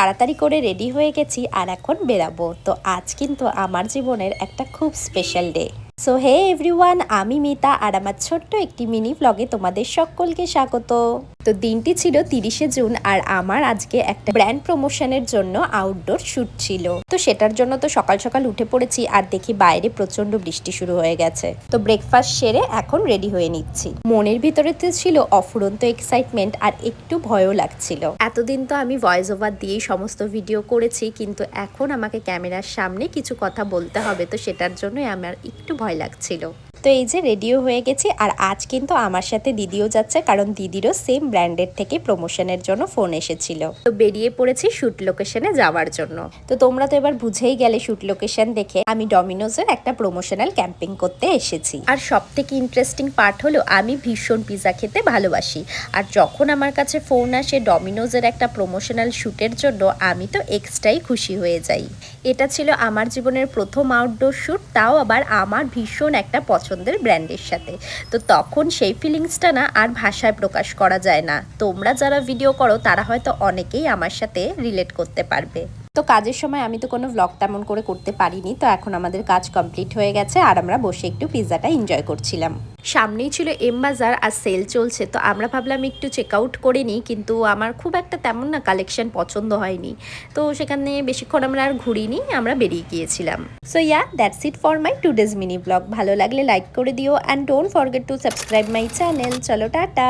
তাড়াতাড়ি করে রেডি হয়ে গেছি আর এখন বেরাবো। তো আজ কিন্তু আমার জীবনের একটা খুব special day. So hey everyone, আমি মিতা আর আমার ছোট্ট একটি মিনি ব্লগে তোমাদের সকলকে স্বাগত। তো দিনটি ছিল 30শে জুন আর আমার আজকে একটা ব্র্যান্ড প্রমোশনের জন্য আউটডোর শুট ছিল। তো সেটার জন্য তো সকাল সকাল উঠে পড়েছি আর দেখি বাইরে প্রচন্ড বৃষ্টি শুরু হয়ে গেছে। তো ব্রেকফাস্ট সেরে এখন রেডি হয়ে নিচ্ছি। মনের ভিতরে তো ছিল অফুরন্ত এক্সাইটমেন্ট আর একটু ভয়ও লাগছিল। এতদিন তো আমি ভয়েস ওভার দিয়েই সমস্ত ভিডিও করেছি, কিন্তু এখন আমাকে ক্যামেরার সামনে কিছু কথা বলতে হবে, তো সেটার জন্যই আমার একটু ভয় লাগছিল। তো এই যে রেডিও হয়ে গেছি আর আজ কিন্তু আমার সাথে দিদিও যাচ্ছে, কারণ দিদিরও সেম ব্র্যান্ডের থেকে প্রমোশনের জন্য ফোন এসেছিল। তো বেরিয়ে পড়েছি শুট লোকেশনে যাওয়ার জন্য। তো তোমরা তো এবার বুঝেই গেলে শুট লোকেশন দেখে আমি ডমিনোজের একটা প্রমোশনাল ক্যাম্পিং করতে এসেছি। আর সব থেকে ইন্টারেস্টিং পার্ট হলো আমি ভীষণ পিৎজা খেতে ভালোবাসি, আর যখন আমার কাছে ফোন আসে ডমিনোজের একটা প্রমোশনাল শুটের জন্য আমি তো এক্সট্রাই খুশি হয়ে যাই। এটা ছিল আমার জীবনের প্রথম আউটডোর শুট, তাও আবার আমার ভীষণ একটা পছন্দের ব্র্যান্ডের সাথে। তো তখন সেই ফিলিংসটা না আর ভাষায় প্রকাশ করা যায় না। তোমরা যারা ভিডিও করো তারা হয়তো অনেকেই আমার সাথে রিলেট করতে পারবে। তো কাজের সময় আমি তো কোনো ভ্লগ তেমন করে করতে পারিনি। তো এখন আমাদের কাজ কমপ্লিট হয়ে গেছে আর আমরা বসে একটু পিৎজাটা এনজয় করছিলাম। সামনেই ছিল এম বাজার আর সেল চলছে, তো আমরা ভাবলাম একটু চেক আউট করে নিই, কিন্তু আমার খুব একটা তেমন না কালেকশন পছন্দ হয়নি। তো সেখানে বেশিক্ষণ আমরা আর ঘুরিনি, আমরা বেরিয়ে গিয়েছিলাম। So yeah, that's it for my today's mini blog. ভালো লাগলে লাইক করে দিও and don't forget to subscribe my channel. চলো টাটা।